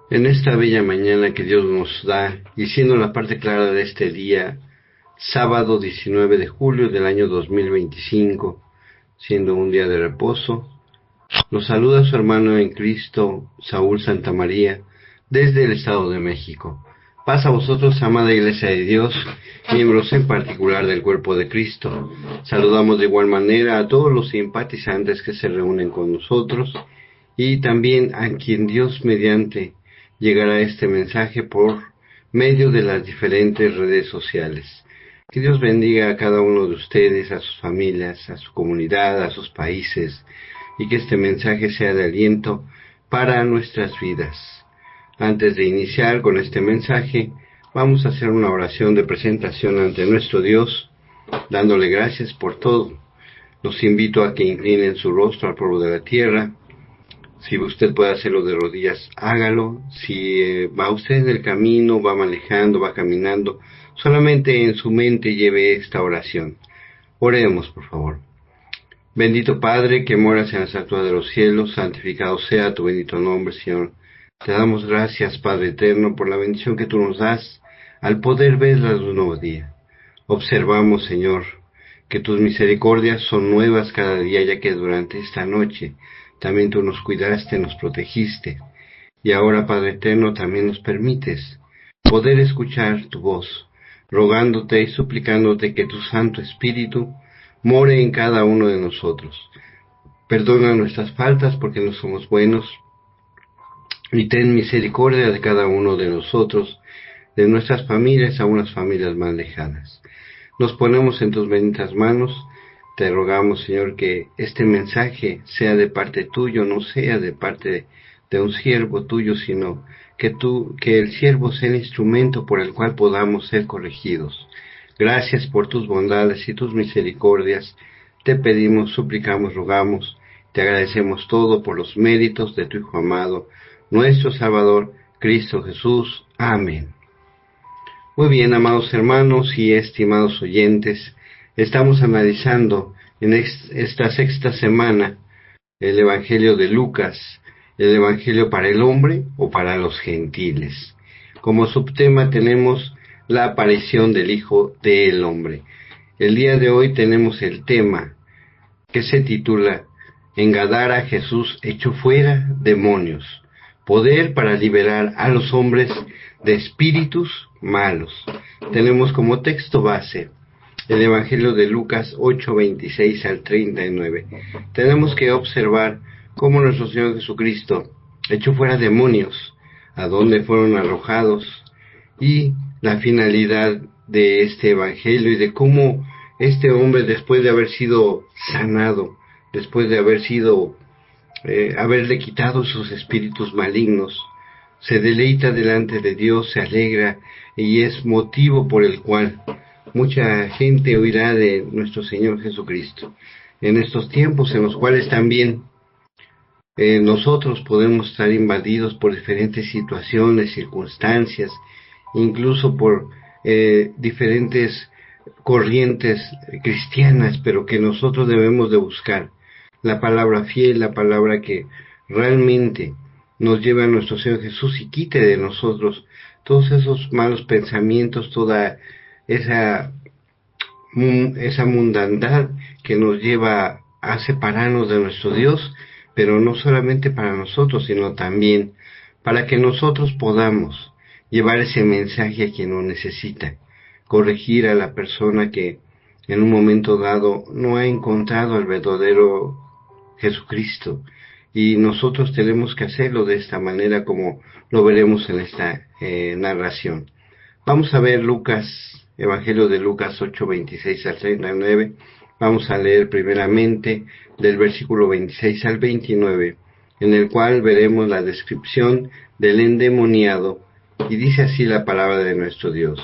En esta bella mañana que Dios nos da, y siendo la parte clara de este día, sábado 19 de julio del año 2025, siendo un día de reposo, los saluda su hermano en Cristo, Saúl Santamaría, desde el Estado de México. Paz a vosotros, amada Iglesia de Dios, miembros en particular del cuerpo de Cristo. Saludamos de igual manera a todos los simpatizantes que se reúnen con nosotros y también a quien Dios mediante llegará este mensaje por medio de las diferentes redes sociales. Que Dios bendiga a cada uno de ustedes, a sus familias, a su comunidad, a sus países, y que este mensaje sea de aliento para nuestras vidas. Antes de iniciar con este mensaje, vamos a hacer una oración de presentación ante nuestro Dios, dándole gracias por todo. Los invito a que inclinen su rostro al polvo de la tierra. Si usted puede hacerlo de rodillas, hágalo. Si va usted en el camino, va manejando, va caminando, solamente en su mente lleve esta oración. Oremos, por favor. Bendito Padre, que moras en las alturas de los cielos, santificado sea tu bendito nombre, Señor. Te damos gracias, Padre eterno, por la bendición que tú nos das al poder ver la luz de un nuevo día. Observamos, Señor, que tus misericordias son nuevas cada día, ya que durante esta noche también tú nos cuidaste, nos protegiste. Y ahora, Padre eterno, también nos permites poder escuchar tu voz, rogándote y suplicándote que tu Santo Espíritu more en cada uno de nosotros. Perdona nuestras faltas porque no somos buenos, y ten misericordia de cada uno de nosotros, de nuestras familias a unas familias más lejanas. Nos ponemos en tus benditas manos. Te rogamos, Señor, que este mensaje sea de parte tuyo, no sea de parte de un siervo tuyo, sino que el siervo sea el instrumento por el cual podamos ser corregidos. Gracias por tus bondades y tus misericordias. Te pedimos, suplicamos, rogamos, te agradecemos todo por los méritos de tu Hijo amado, nuestro Salvador, Cristo Jesús. Amén. Muy bien, amados hermanos y estimados oyentes, estamos analizando en esta sexta semana el Evangelio de Lucas, el Evangelio para el hombre o para los gentiles. Como subtema tenemos la aparición del Hijo del Hombre. El día de hoy tenemos el tema que se titula En Gadara Jesús echó fuera demonios, poder para liberar a los hombres de espíritus malos. Tenemos como texto base el Evangelio de Lucas 8:26 al 39. Tenemos que observar cómo nuestro Señor Jesucristo echó fuera demonios, a dónde fueron arrojados, y la finalidad de este Evangelio y de cómo este hombre, después de haber sido sanado, después de haberle quitado sus espíritus malignos, se deleita delante de Dios, se alegra, y es motivo por el cual mucha gente oirá de nuestro Señor Jesucristo. En estos tiempos en los cuales también nosotros podemos estar invadidos por diferentes situaciones, circunstancias, incluso por diferentes corrientes cristianas, pero que nosotros debemos de buscar la palabra fiel, la palabra que realmente nos lleve a nuestro Señor Jesús y quite de nosotros todos esos malos pensamientos, toda esa mundandad que nos lleva a separarnos de nuestro Dios, pero no solamente para nosotros, sino también para que nosotros podamos llevar ese mensaje a quien lo necesita, corregir a la persona que en un momento dado no ha encontrado al verdadero Jesucristo, y nosotros tenemos que hacerlo de esta manera, como lo veremos en esta narración. Vamos a ver Evangelio de Lucas 8:26 al 39. Vamos a leer primeramente del versículo 26 al 29, en el cual veremos la descripción del endemoniado, y dice así la palabra de nuestro Dios.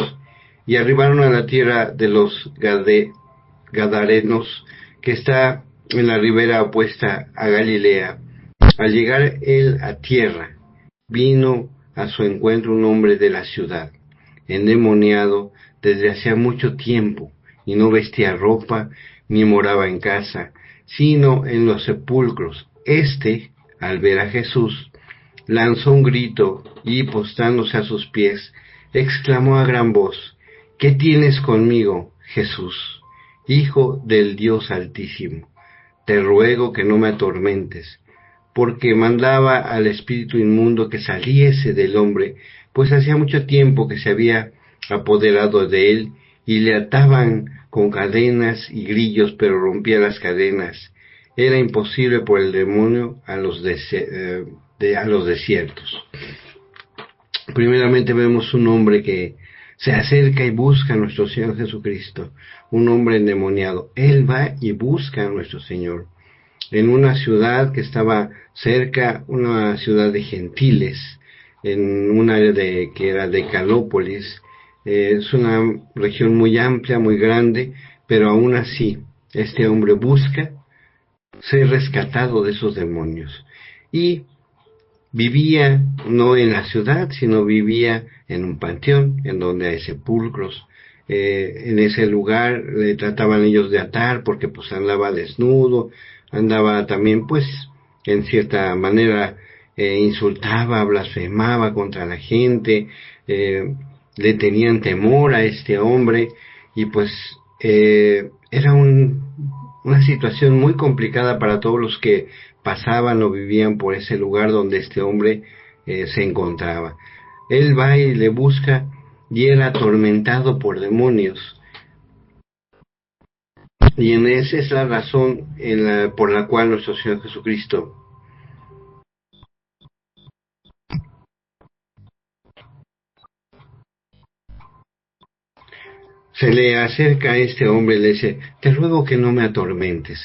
Y arribaron a la tierra de los Gadarenos, que está en la ribera opuesta a Galilea. Al llegar él a tierra, vino a su encuentro un hombre de la ciudad, endemoniado desde hacía mucho tiempo, y no vestía ropa, ni moraba en casa, sino en los sepulcros. Al ver a Jesús, lanzó un grito y, postrándose a sus pies, exclamó a gran voz: ¿Qué tienes conmigo, Jesús, Hijo del Dios Altísimo? Te ruego que no me atormentes, porque mandaba al espíritu inmundo que saliese del hombre, pues hacía mucho tiempo que se había apoderado de él, y le ataban con cadenas y grillos, pero rompía las cadenas. Era imposible por el demonio a los desiertos. Primeramente vemos un hombre que se acerca y busca a nuestro Señor Jesucristo, un hombre endemoniado. Él va y busca a nuestro Señor en una ciudad que estaba cerca, una ciudad de gentiles, en un área que era Decalópolis. Es una región muy amplia, muy grande, pero aún así este hombre busca ser rescatado de esos demonios. Y vivía no en la ciudad, sino vivía en un panteón, en donde hay sepulcros. En ese lugar le trataban ellos de atar porque pues andaba desnudo, andaba también pues en cierta manera insultaba, blasfemaba contra la gente, le tenían temor a este hombre y pues era una situación muy complicada para todos los que pasaban o vivían por ese lugar donde este hombre se encontraba. Él va y le busca y era atormentado por demonios. Y esa es la razón por la cual nuestro Señor Jesucristo se le acerca a este hombre y le dice: te ruego que no me atormentes.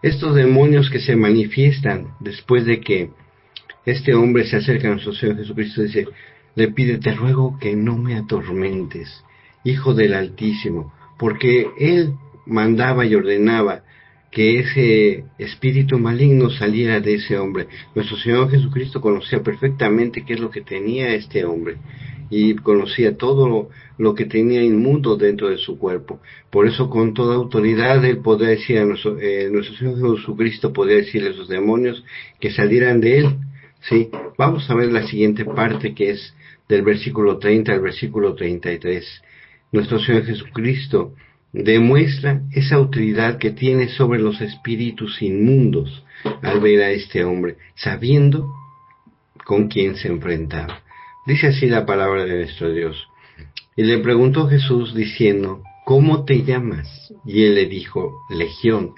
Estos demonios que se manifiestan después de que este hombre se acerca a nuestro Señor Jesucristo, le pide: te ruego que no me atormentes, Hijo del Altísimo, porque él mandaba y ordenaba que ese espíritu maligno saliera de ese hombre. Nuestro Señor Jesucristo conocía perfectamente qué es lo que tenía este hombre, y conocía todo lo que tenía inmundo dentro de su cuerpo. Por eso, con toda autoridad, él podía decir a nuestro Señor Jesucristo podía decirle a esos demonios que salieran de él. Sí, vamos a ver la siguiente parte, que es del versículo 30 al versículo 33. Nuestro Señor Jesucristo demuestra esa autoridad que tiene sobre los espíritus inmundos al ver a este hombre, sabiendo con quién se enfrentaba. Dice así la palabra de nuestro Dios: y le preguntó Jesús diciendo: ¿cómo te llamas? Y él le dijo: Legión,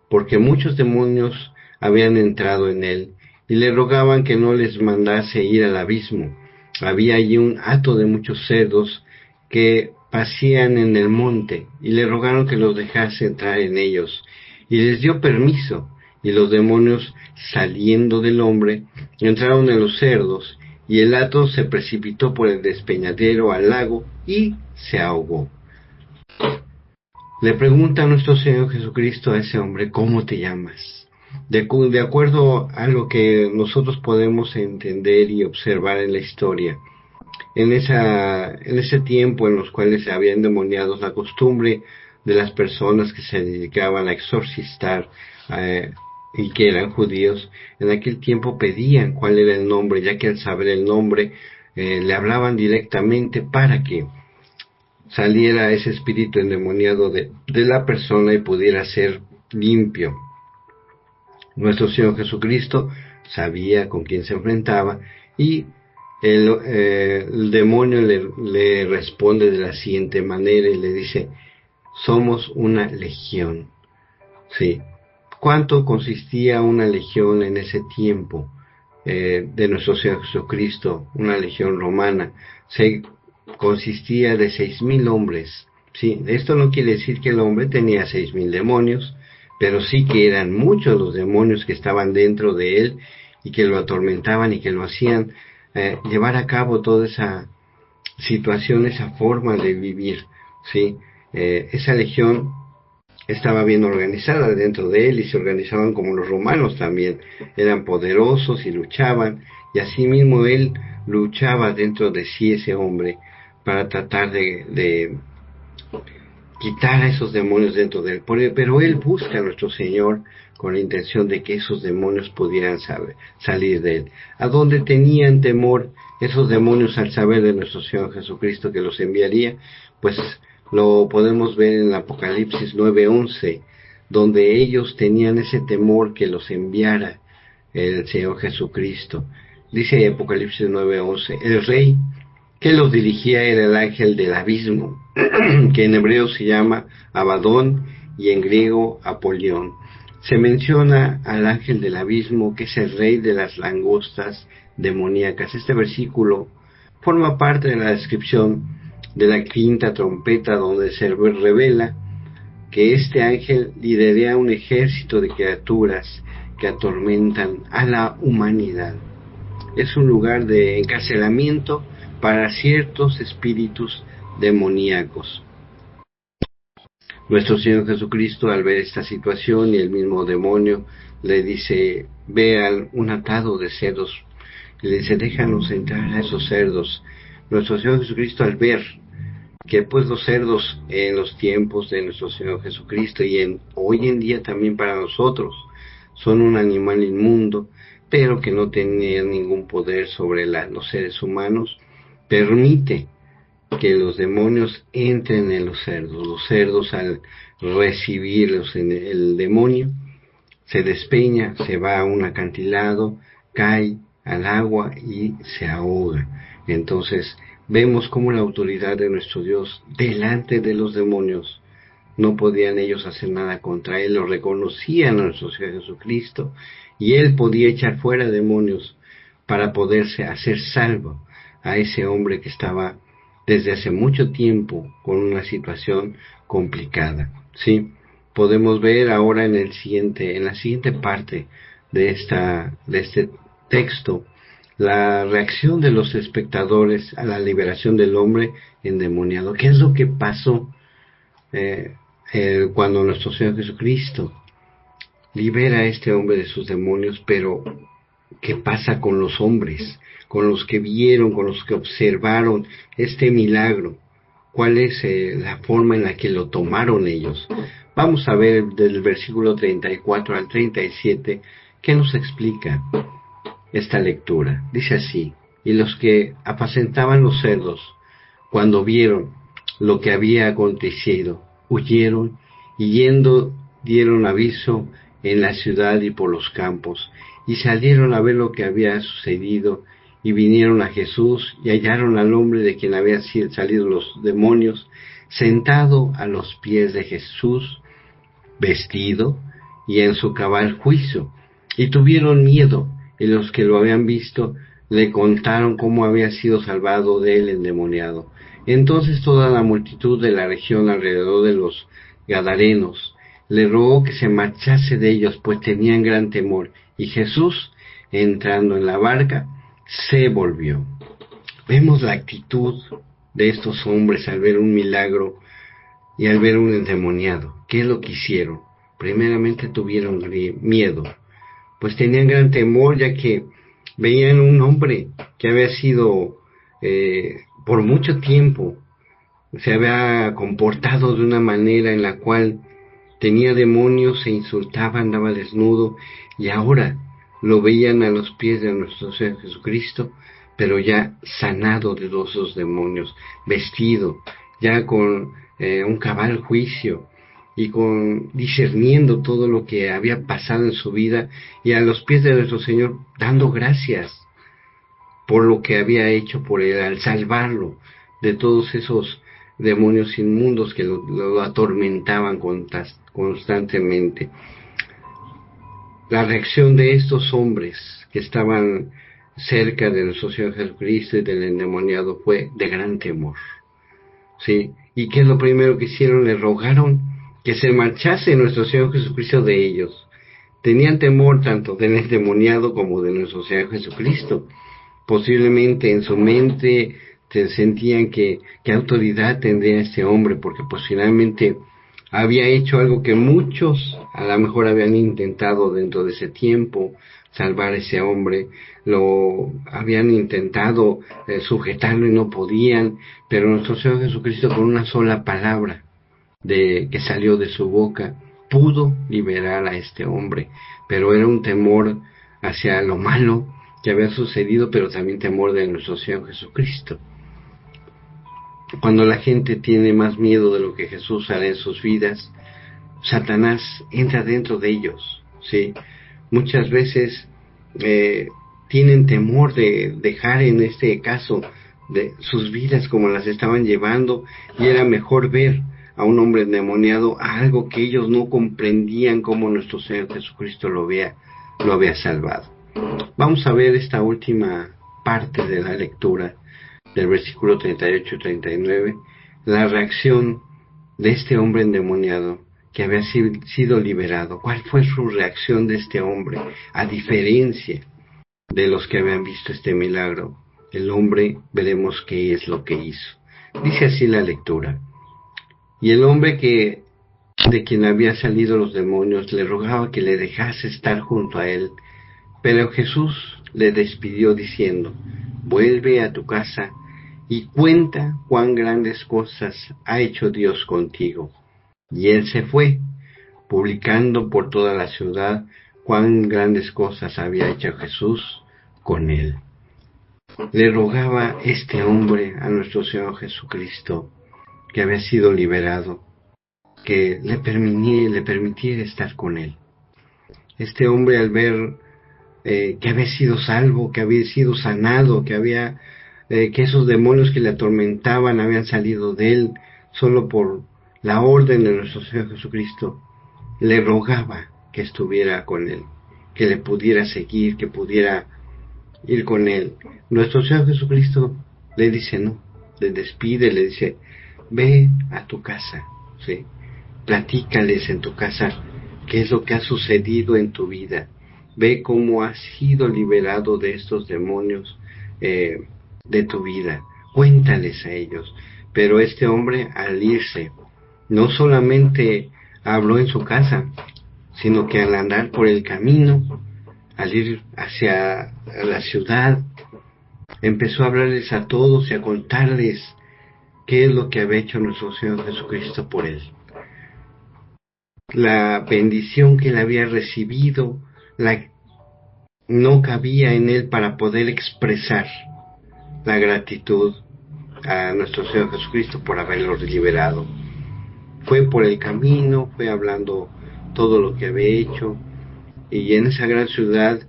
porque muchos demonios habían entrado en él, y le rogaban que no les mandase ir al abismo. Había allí un hato de muchos cerdos que pacían en el monte, y le rogaron que los dejase entrar en ellos. Y les dio permiso, y los demonios, saliendo del hombre, entraron en los cerdos, y el hato se precipitó por el despeñadero al lago, y se ahogó. Le pregunta a nuestro Señor Jesucristo a ese hombre: ¿cómo te llamas? De acuerdo a lo que nosotros podemos entender y observar en la historia, en ese tiempo en los cuales se habían endemoniados, la costumbre de las personas que se dedicaban a exorcistar y que eran judíos, en aquel tiempo pedían cuál era el nombre, ya que al saber el nombre le hablaban directamente para que saliera ese espíritu endemoniado de la persona y pudiera ser limpio. Nuestro Señor Jesucristo sabía con quién se enfrentaba, y el demonio le responde de la siguiente manera y le dice: somos una legión. Sí. ¿Cuánto consistía una legión en ese tiempo de nuestro Señor Jesucristo? Una legión romana consistía de 6,000 hombres. Sí, esto no quiere decir que el hombre tenía 6,000 demonios, pero sí que eran muchos los demonios que estaban dentro de él y que lo atormentaban y que lo hacían llevar a cabo toda esa situación, esa forma de vivir. Sí, esa legión estaba bien organizada dentro de él, y se organizaban como los romanos también. Eran poderosos y luchaban, y asimismo él luchaba dentro de sí, ese hombre, para tratar de quitar a esos demonios dentro de él. Pero él busca a nuestro Señor con la intención de que esos demonios pudieran salir de él. ¿A dónde tenían temor esos demonios al saber de nuestro Señor Jesucristo que los enviaría? Pues lo podemos ver en Apocalipsis 9:11, donde ellos tenían ese temor que los enviara el Señor Jesucristo. Dice Apocalipsis 9:11, el rey que los dirigía era el ángel del abismo, que en hebreo se llama Abadón y en griego Apolión. Se menciona al ángel del abismo, que es el rey de las langostas demoníacas. Este versículo forma parte de la descripción de la quinta trompeta, donde se revela que este ángel lidera un ejército de criaturas que atormentan a la humanidad. Es un lugar de encarcelamiento para ciertos espíritus demoníacos. Nuestro Señor Jesucristo, al ver esta situación y el mismo demonio, le dice, vean un atado de cerdos, y le dice, déjanos entrar a esos cerdos. Nuestro Señor Jesucristo, al ver que pues los cerdos en los tiempos de nuestro Señor Jesucristo y hoy en día también para nosotros son un animal inmundo, pero que no tenía ningún poder sobre los seres humanos, permite que los demonios entren en los cerdos. Los cerdos, al recibirlos en el demonio, se despeña, se va a un acantilado, cae al agua y se ahoga. Entonces vemos cómo la autoridad de nuestro Dios delante de los demonios, no podían ellos hacer nada contra él, lo reconocían a nuestro Señor Jesucristo, y él podía echar fuera demonios para poderse hacer salvo a ese hombre que estaba desde hace mucho tiempo con una situación complicada. Sí, podemos ver ahora en la siguiente parte de este texto, la reacción de los espectadores a la liberación del hombre endemoniado. ¿Qué es lo que pasó cuando nuestro Señor Jesucristo libera a este hombre de sus demonios? Pero ¿qué pasa con los hombres, con los que vieron, con los que observaron este milagro? ¿Cuál es la forma en la que lo tomaron ellos? Vamos a ver del versículo 34 al 37, ¿qué nos explica esta lectura? Dice así, y los que apacentaban los cerdos, cuando vieron lo que había acontecido, huyeron, y yendo dieron aviso en la ciudad y por los campos, y salieron a ver lo que había sucedido, y vinieron a Jesús, y hallaron al hombre de quien habían salido los demonios, sentado a los pies de Jesús, vestido, y en su cabal juicio, y tuvieron miedo, y los que lo habían visto le contaron cómo había sido salvado de él endemoniado. Entonces toda la multitud de la región alrededor de los Gadarenos le rogó que se marchase de ellos, pues tenían gran temor. Y Jesús, entrando en la barca, se volvió. Vemos la actitud de estos hombres al ver un milagro y al ver un endemoniado. ¿Qué es lo que hicieron? Primeramente tuvieron miedo, pues tenían gran temor, ya que veían un hombre que había sido por mucho tiempo, se había comportado de una manera en la cual tenía demonios, se insultaba, andaba desnudo, y ahora lo veían a los pies de nuestro Señor Jesucristo, pero ya sanado de todos esos demonios, vestido, ya con un cabal juicio, y discerniendo todo lo que había pasado en su vida, y a los pies de nuestro Señor dando gracias por lo que había hecho por él, al salvarlo de todos esos demonios inmundos que lo atormentaban constantemente. La reacción de estos hombres que estaban cerca de nuestro Señor Jesucristo y del endemoniado fue de gran temor. ¿Sí? ¿Y qué es lo primero que hicieron? Le rogaron que se marchase nuestro Señor Jesucristo de ellos. Tenían temor tanto del endemoniado como de nuestro Señor Jesucristo. Posiblemente en su mente sentían que qué autoridad tendría este hombre, porque pues finalmente había hecho algo que muchos a lo mejor habían intentado dentro de ese tiempo, salvar a ese hombre, lo habían intentado sujetarlo y no podían, pero nuestro Señor Jesucristo, con una sola palabra que salió de su boca, pudo liberar a este hombre, pero era un temor hacia lo malo que había sucedido, pero también temor de nuestro Señor Jesucristo. Cuando la gente tiene más miedo de lo que Jesús hará en sus vidas, Satanás entra dentro de ellos, ¿sí? Muchas veces tienen temor de dejar, en este caso, de sus vidas como las estaban llevando, y era mejor ver a un hombre endemoniado a algo que ellos no comprendían, como nuestro Señor Jesucristo lo había salvado. Vamos a ver esta última parte de la lectura del versículo 38 y 39, la reacción de este hombre endemoniado que había sido liberado. ¿Cuál fue su reacción de este hombre? A diferencia de los que habían visto este milagro, el hombre, veremos qué es lo que hizo. Dice así la lectura: y el hombre de quien había salido los demonios le rogaba que le dejase estar junto a él, pero Jesús le despidió diciendo: vuelve a tu casa y cuenta cuán grandes cosas ha hecho Dios contigo. Y él se fue, publicando por toda la ciudad cuán grandes cosas había hecho Jesús con él. Le rogaba este hombre a nuestro Señor Jesucristo, que había sido liberado, que le permitiera estar con él. Este hombre, al ver que había sido salvo, que había sido sanado, que esos demonios que le atormentaban habían salido de él solo por la orden de nuestro Señor Jesucristo, le rogaba que estuviera con él, que le pudiera seguir, que pudiera ir con él. Nuestro Señor Jesucristo le dice no, le despide, le dice: ve a tu casa, ¿sí? Platícales en tu casa qué es lo que ha sucedido en tu vida. Ve cómo has sido liberado de estos demonios de tu vida. Cuéntales a ellos. Pero este hombre, al irse, no solamente habló en su casa, sino que al andar por el camino, al ir hacia la ciudad, empezó a hablarles a todos y a contarles qué es lo que había hecho nuestro Señor Jesucristo por él. La bendición que él había recibido, no cabía en él para poder expresar la gratitud a nuestro Señor Jesucristo por haberlo liberado. Fue por el camino, fue hablando todo lo que había hecho, y en esa gran ciudad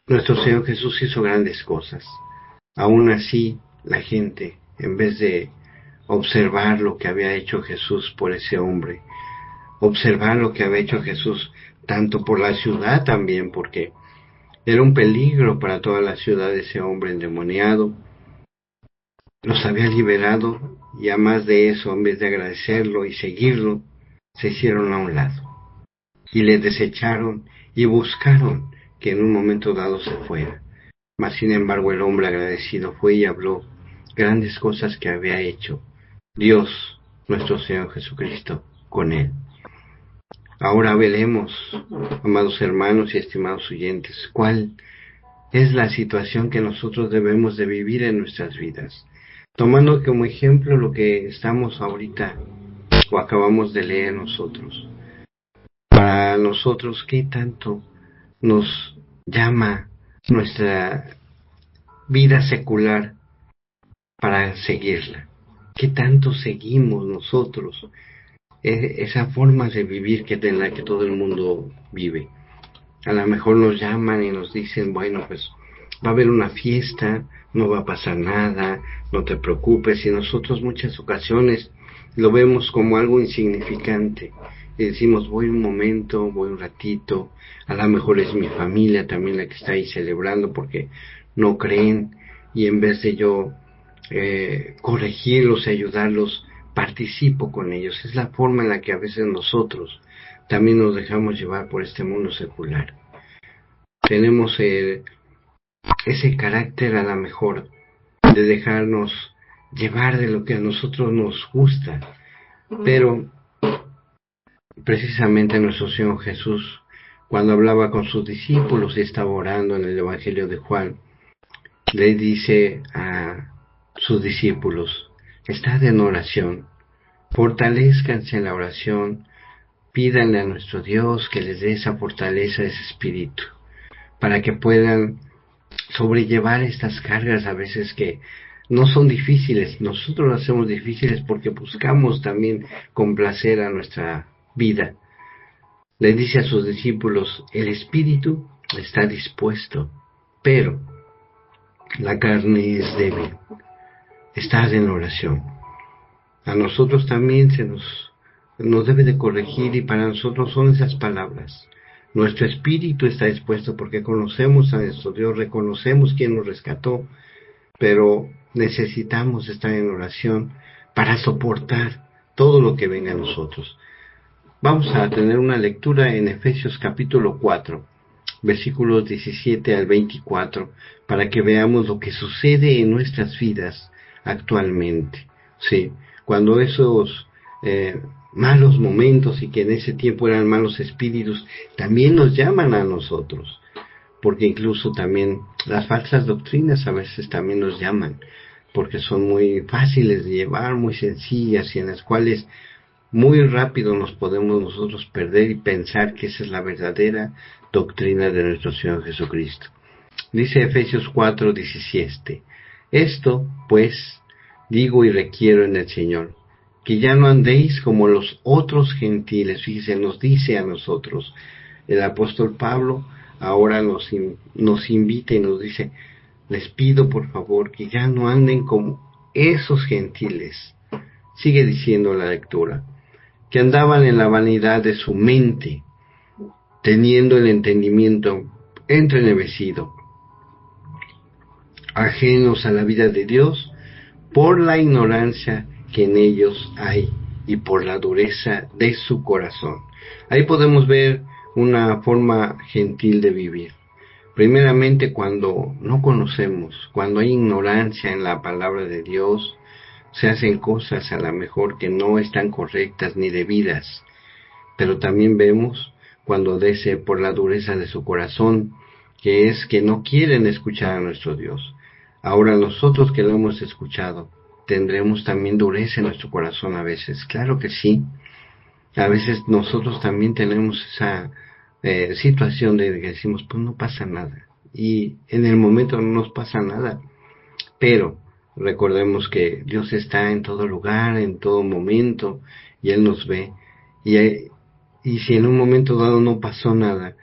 nuestro Señor Jesús hizo grandes cosas. Aún así, la gente, en vez de observar lo que había hecho Jesús por ese hombre, observar lo que había hecho Jesús tanto por la ciudad también, porque era un peligro para toda la ciudad ese hombre endemoniado, los había liberado, y a más de eso, en vez de agradecerlo y seguirlo, se hicieron a un lado y le desecharon y buscaron que en un momento dado se fuera. Mas sin embargo el hombre agradecido fue y habló grandes cosas que había hecho Dios, nuestro Señor Jesucristo, con él. Ahora veremos, amados hermanos y estimados oyentes, cuál es la situación que nosotros debemos de vivir en nuestras vidas, tomando como ejemplo lo que estamos ahorita o acabamos de leer nosotros. Para nosotros, ¿qué tanto nos llama nuestra vida secular para seguirla? ¿Qué tanto seguimos nosotros esa forma de vivir en la que todo el mundo vive? A lo mejor nos llaman y nos dicen: bueno, pues va a haber una fiesta, no va a pasar nada, no te preocupes, y nosotros muchas ocasiones lo vemos como algo insignificante y decimos: voy un momento, voy un ratito, a lo mejor es mi familia también la que está ahí celebrando porque no creen, y en vez de yo corregirlos y ayudarlos, participo con ellos. Es la forma en la que a veces nosotros también nos dejamos llevar por este mundo secular. Tenemos ese carácter a lo mejor de dejarnos llevar de lo que a nosotros nos gusta, pero precisamente nuestro Señor Jesús, cuando hablaba con sus discípulos y estaba orando en el Evangelio de Juan, le dice a sus discípulos: estad en oración, fortalezcanse en la oración, Pídanle a nuestro Dios que les dé esa fortaleza, ese espíritu, para que puedan sobrellevar estas cargas a veces que no son difíciles. Nosotros las hacemos difíciles porque buscamos también complacer a nuestra vida. Le dice a sus discípulos, el espíritu está dispuesto, pero la carne es débil. Estad en oración. A nosotros también nos debe de corregir, y para nosotros son esas palabras. Nuestro espíritu está dispuesto porque conocemos a nuestro Dios, reconocemos quién nos rescató, pero necesitamos estar en oración para soportar todo lo que venga a nosotros. Vamos a tener una lectura en Efesios capítulo 4, versículos 17 al 24, para que veamos lo que sucede en nuestras vidas actualmente. Sí, cuando esos malos momentos, y que en ese tiempo eran malos espíritus, también nos llaman a nosotros, porque incluso también las falsas doctrinas a veces también nos llaman, porque son muy fáciles de llevar, muy sencillas, y en las cuales muy rápido nos podemos nosotros perder y pensar que esa es la verdadera doctrina de nuestro Señor Jesucristo. Dice Efesios 4:17, esto pues digo y requiero en el Señor, que ya no andéis como los otros gentiles. Fíjense, nos dice a nosotros, el apóstol Pablo ahora nos invita y nos dice, les pido por favor que ya no anden como esos gentiles. Sigue diciendo la lectura, que andaban en la vanidad de su mente, teniendo el entendimiento entrenebrecido, ajenos a la vida de Dios, por la ignorancia que en ellos hay y por la dureza de su corazón. Ahí podemos ver una forma gentil de vivir. Primeramente, cuando no conocemos, cuando hay ignorancia en la palabra de Dios, se hacen cosas a lo mejor que no están correctas ni debidas. Pero también vemos cuando por la dureza de su corazón, que es que no quieren escuchar a nuestro Dios. Ahora nosotros que lo hemos escuchado, ¿tendremos también dureza en nuestro corazón a veces? Claro que sí. A veces nosotros también tenemos esa situación de que decimos, pues no pasa nada. Y en el momento no nos pasa nada. Pero recordemos que Dios está en todo lugar, en todo momento, y Él nos ve. Y si en un momento dado no pasó nada,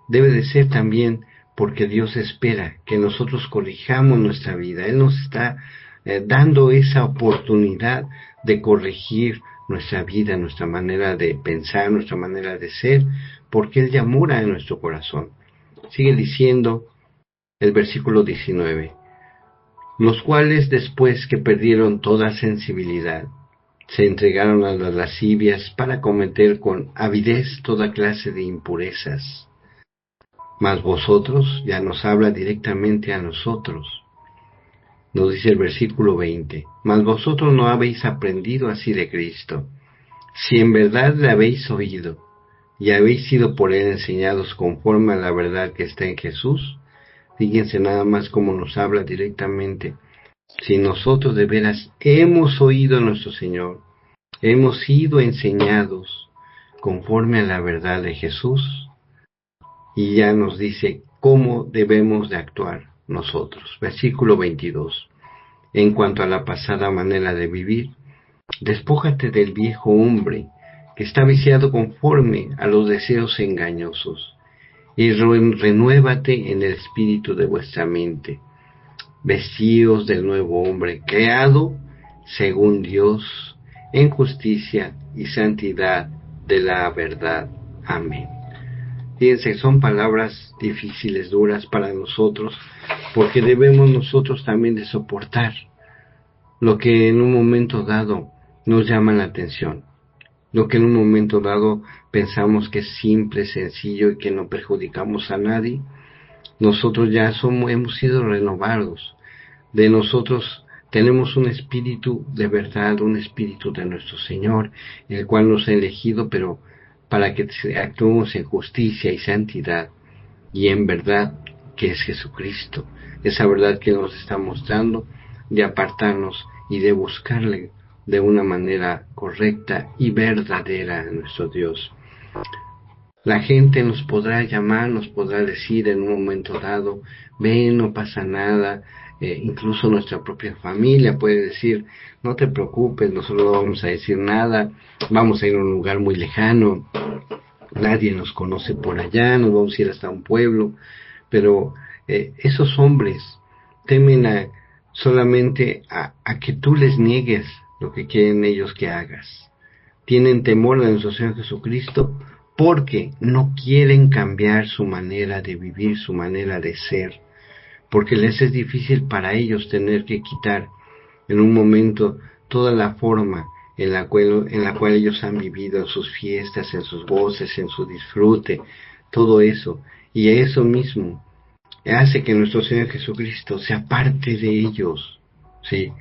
debe de ser también porque Dios espera que nosotros corrijamos nuestra vida. Él nos está dando esa oportunidad de corregir nuestra vida, nuestra manera de pensar, nuestra manera de ser, porque Él ya mora en nuestro corazón. Sigue diciendo el versículo 19, los cuales después que perdieron toda sensibilidad, se entregaron a las lascivias para cometer con avidez toda clase de impurezas. Mas vosotros, ya nos habla directamente a nosotros, nos dice el versículo 20, mas vosotros no habéis aprendido así de Cristo, si en verdad le habéis oído, y habéis sido por él enseñados conforme a la verdad que está en Jesús. Fíjense nada más cómo nos habla directamente. Si nosotros de veras hemos oído a nuestro Señor, hemos sido enseñados conforme a la verdad de Jesús, y ya nos dice cómo debemos de actuar nosotros. Versículo 22. En cuanto a la pasada manera de vivir, despójate del viejo hombre que está viciado conforme a los deseos engañosos, y renuévate en el espíritu de vuestra mente. Vestíos del nuevo hombre, creado según Dios, en justicia y santidad de la verdad. Amén. Fíjense, son palabras difíciles, duras para nosotros, porque debemos nosotros también de soportar lo que en un momento dado nos llama la atención, lo que en un momento dado pensamos que es simple, sencillo y que no perjudicamos a nadie. Nosotros ya hemos sido renovados. De nosotros tenemos un espíritu de verdad, un espíritu de nuestro Señor, el cual nos ha elegido, pero para que actuemos en justicia y santidad, y en verdad que es Jesucristo, esa verdad que nos está mostrando, de apartarnos y de buscarle de una manera correcta y verdadera a nuestro Dios. La gente nos podrá llamar, nos podrá decir en un momento dado, ven, no pasa nada. Incluso nuestra propia familia puede decir, no te preocupes, nosotros no vamos a decir nada, vamos a ir a un lugar muy lejano, nadie nos conoce por allá, nos vamos a ir hasta un pueblo. Pero esos hombres temen solamente a que tú les niegues lo que quieren ellos que hagas. Tienen temor de nuestro Señor Jesucristo porque no quieren cambiar su manera de vivir, su manera de ser, porque les es difícil para ellos tener que quitar en un momento toda la forma en la cual ellos han vivido en sus fiestas, en sus goces, en su disfrute, todo eso. Y eso mismo hace que nuestro Señor Jesucristo se aparte de ellos, ¿sí?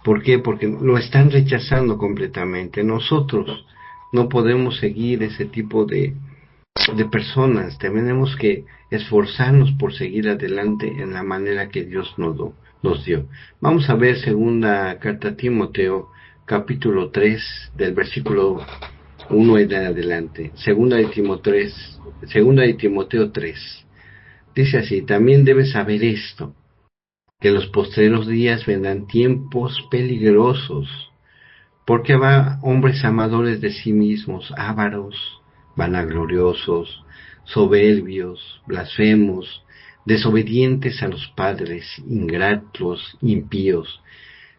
¿Por qué? Porque lo están rechazando completamente. Nosotros no podemos seguir ese tipo de personas. Tenemos que esforzarnos por seguir adelante en la manera que Dios nos dio. Vamos a ver segunda carta a Timoteo, capítulo 3, del versículo 1 en adelante. Segunda de Timoteo 3. Dice así: también debes saber esto, que en los postreros días vendrán tiempos peligrosos, porque habrá hombres amadores de sí mismos, ávaros, vanagloriosos, soberbios, blasfemos, desobedientes a los padres, ingratos, impíos,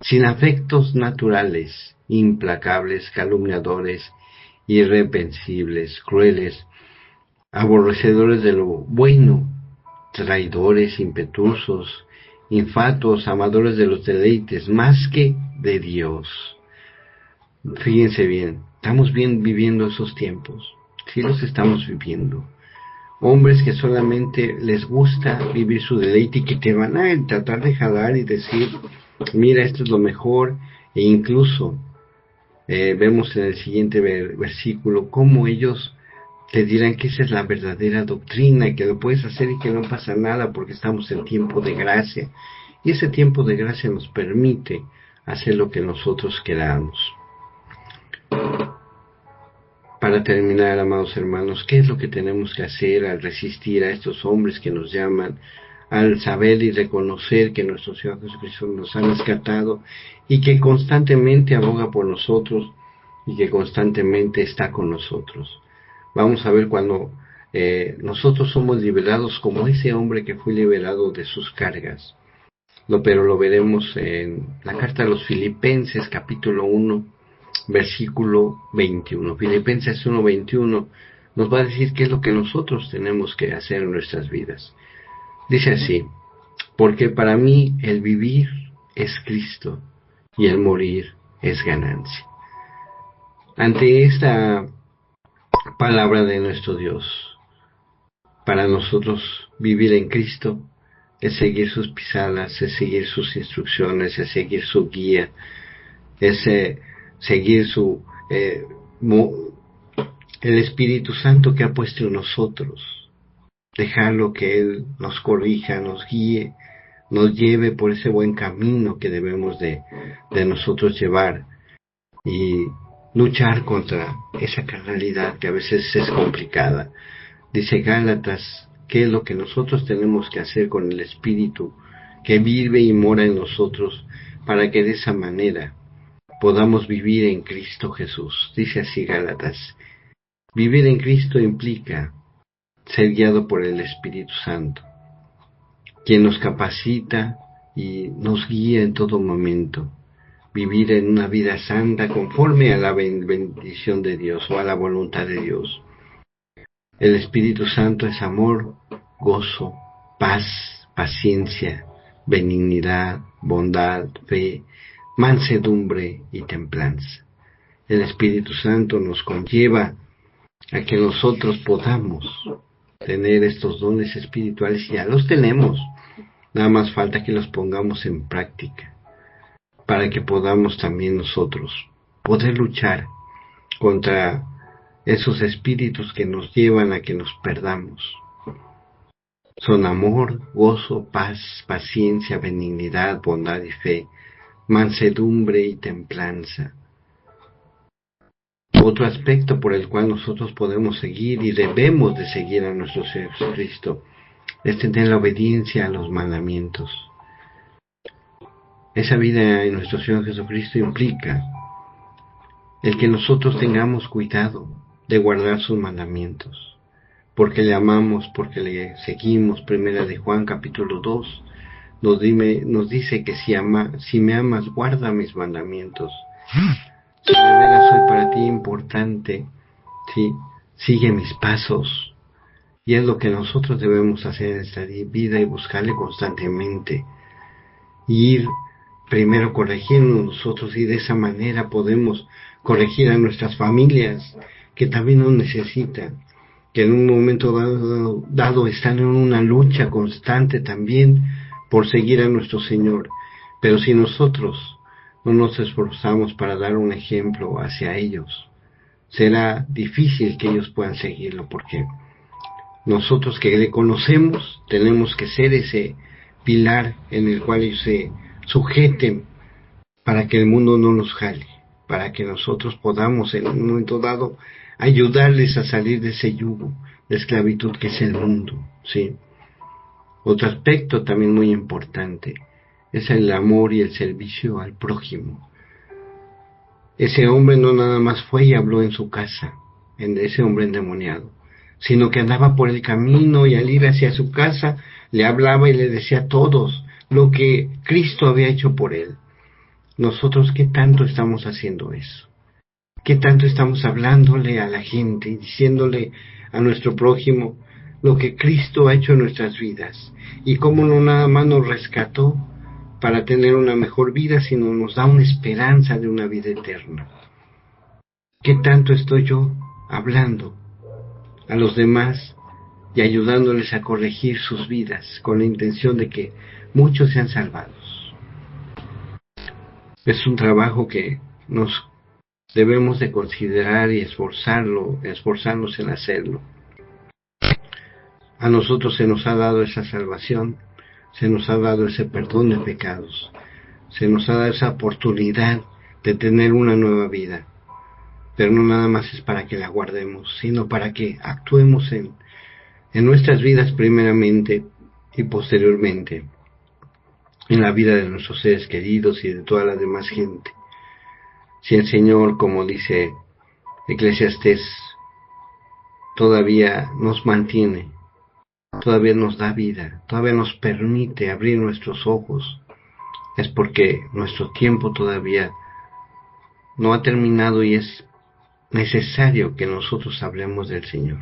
sin afectos naturales, implacables, calumniadores, irreprensibles, crueles, aborrecedores de lo bueno, traidores, impetuosos, infatuos, amadores de los deleites, más que de Dios. Fíjense bien, estamos bien viviendo esos tiempos, sí los estamos viviendo. Hombres que solamente les gusta vivir su deleite y que te van a tratar de jalar y decir, mira, esto es lo mejor, e incluso vemos en el siguiente versículo cómo ellos te dirán que esa es la verdadera doctrina y que lo puedes hacer y que no pasa nada porque estamos en tiempo de gracia. Y ese tiempo de gracia nos permite hacer lo que nosotros queramos. Para terminar, amados hermanos, ¿qué es lo que tenemos que hacer al resistir a estos hombres que nos llaman, al saber y reconocer que nuestro Señor Jesucristo nos ha rescatado y que constantemente aboga por nosotros y que constantemente está con nosotros? Vamos a ver cuando nosotros somos liberados como ese hombre que fue liberado de sus cargas. Pero lo veremos en la carta a los Filipenses, capítulo 1, versículo 21. Filipenses 1, 21 nos va a decir qué es lo que nosotros tenemos que hacer en nuestras vidas. Dice así: porque para mí el vivir es Cristo y el morir es ganancia. Ante esta palabra de nuestro Dios, para nosotros vivir en Cristo es seguir sus pisadas, es seguir sus instrucciones, es seguir su guía, es seguir el Espíritu Santo que ha puesto en nosotros, dejarlo que Él nos corrija, nos guíe, nos lleve por ese buen camino que debemos de nosotros llevar y luchar contra esa carnalidad que a veces es complicada. Dice Gálatas, ¿qué es lo que nosotros tenemos que hacer con el Espíritu que vive y mora en nosotros para que de esa manera podamos vivir en Cristo Jesús? Dice así Gálatas: vivir en Cristo implica ser guiado por el Espíritu Santo, quien nos capacita y nos guía en todo momento. Vivir en una vida santa conforme a la bendición de Dios o a la voluntad de Dios. El Espíritu Santo es amor, gozo, paz, paciencia, benignidad, bondad, fe, mansedumbre y templanza. El Espíritu Santo nos conlleva a que nosotros podamos tener estos dones espirituales, y ya los tenemos, nada más falta que los pongamos en práctica, para que podamos también nosotros poder luchar contra esos espíritus que nos llevan a que nos perdamos. Son amor, gozo, paz, paciencia, benignidad, bondad y fe, mansedumbre y templanza. Otro aspecto por el cual nosotros podemos seguir y debemos de seguir a nuestro Señor Jesucristo es tener la obediencia a los mandamientos. Esa vida en nuestro Señor Jesucristo implica el que nosotros tengamos cuidado de guardar sus mandamientos, porque le amamos, porque le seguimos. Primera de Juan capítulo 2 nos dice que si me amas, guarda mis mandamientos. Si de veras soy para ti importante, ¿sí? Sigue mis pasos. Y es lo que nosotros debemos hacer en esta vida y buscarle constantemente. Y ir primero corrigiendo nosotros, y de esa manera podemos corregir a nuestras familias, que también nos necesitan, que en un momento dado están en una lucha constante también por seguir a nuestro Señor. Pero si nosotros no nos esforzamos para dar un ejemplo hacia ellos, será difícil que ellos puedan seguirlo, porque nosotros que le conocemos tenemos que ser ese pilar en el cual ellos se sujeten, para que el mundo no nos jale, para que nosotros podamos en un momento dado ayudarles a salir de ese yugo de esclavitud que es el mundo, ¿sí? Otro aspecto también muy importante es el amor y el servicio al prójimo. Ese hombre no nada más fue y habló en su casa, en ese hombre endemoniado, sino que andaba por el camino, y al ir hacia su casa le hablaba y le decía a todos lo que Cristo había hecho por él. Nosotros, ¿qué tanto estamos haciendo eso? ¿Qué tanto estamos hablándole a la gente y diciéndole a nuestro prójimo lo que Cristo ha hecho en nuestras vidas? Y cómo no nada más nos rescató para tener una mejor vida, sino nos da una esperanza de una vida eterna. ¿Qué tanto estoy yo hablando a los demás y ayudándoles a corregir sus vidas con la intención de que muchos sean salvados? Es un trabajo que nos debemos de considerar y esforzarnos en hacerlo. A nosotros se nos ha dado esa salvación, se nos ha dado ese perdón de pecados, se nos ha dado esa oportunidad de tener una nueva vida, pero no nada más es para que la guardemos, sino para que actuemos en nuestras vidas primeramente y posteriormente en la vida de nuestros seres queridos y de toda la demás gente. Si el Señor, como dice Eclesiastés, todavía nos mantiene, todavía nos da vida, todavía nos permite abrir nuestros ojos, es porque nuestro tiempo todavía no ha terminado y es necesario que nosotros hablemos del Señor.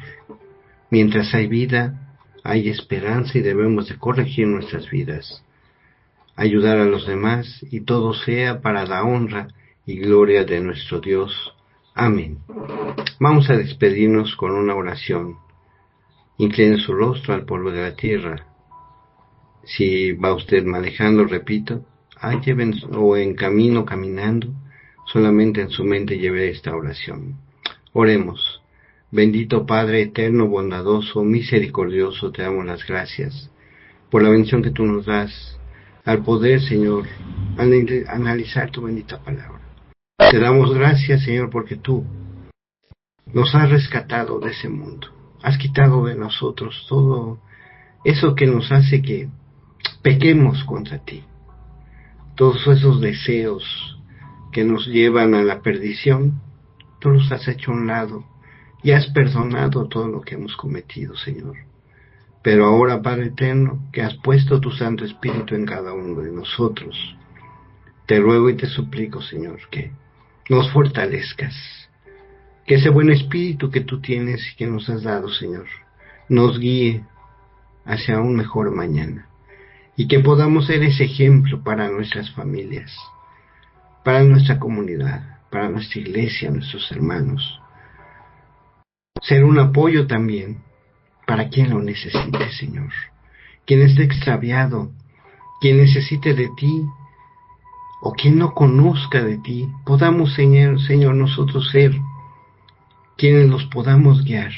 Mientras hay vida, hay esperanza, y debemos de corregir nuestras vidas, ayudar a los demás, y todo sea para la honra y gloria de nuestro Dios. Amén. Vamos a despedirnos con una oración. Incline su rostro al polvo de la tierra. Si va usted manejando, repito, o en camino, caminando, solamente en su mente lleve esta oración. Oremos. Bendito Padre eterno, bondadoso, misericordioso, te damos las gracias por la bendición que tú nos das al poder, Señor, analizar tu bendita palabra. Te damos gracias, Señor, porque tú nos has rescatado de ese mundo. Has quitado de nosotros todo eso que nos hace que pequemos contra ti. Todos esos deseos que nos llevan a la perdición, tú los has hecho a un lado y has perdonado todo lo que hemos cometido, Señor. Pero ahora, Padre eterno, que has puesto tu Santo Espíritu en cada uno de nosotros, te ruego y te suplico, Señor, que nos fortalezcas, que ese buen espíritu que tú tienes y que nos has dado, Señor, nos guíe hacia un mejor mañana, y que podamos ser ese ejemplo para nuestras familias, para nuestra comunidad, para nuestra iglesia, nuestros hermanos. Ser un apoyo también para quien lo necesite, Señor. Quien esté extraviado, quien necesite de ti, o quien no conozca de ti, podamos, Señor, nosotros ser quienes los podamos guiar.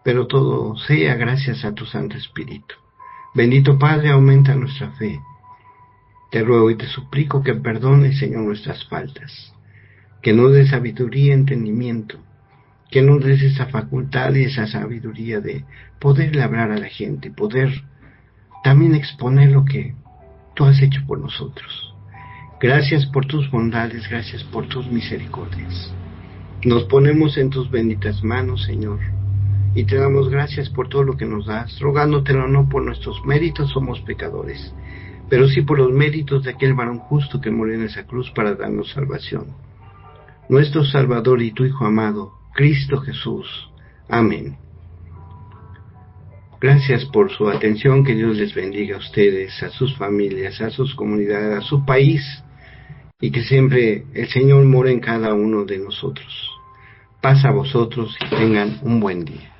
Pero todo sea gracias a tu Santo Espíritu. Bendito Padre, aumenta nuestra fe. Te ruego y te suplico que perdones, Señor, nuestras faltas, que nos dé sabiduría, entendimiento, que nos des esa facultad y esa sabiduría de poderle hablar a la gente, poder también exponer lo que tú has hecho por nosotros. Gracias por tus bondades, gracias por tus misericordias. Nos ponemos en tus benditas manos, Señor, y te damos gracias por todo lo que nos das, rogándotelo no por nuestros méritos, somos pecadores, pero sí por los méritos de aquel varón justo que murió en esa cruz para darnos salvación. Nuestro Salvador y tu Hijo amado, Cristo Jesús. Amén. Gracias por su atención, que Dios les bendiga a ustedes, a sus familias, a sus comunidades, a su país, y que siempre el Señor more en cada uno de nosotros. Paz a vosotros y tengan un buen día.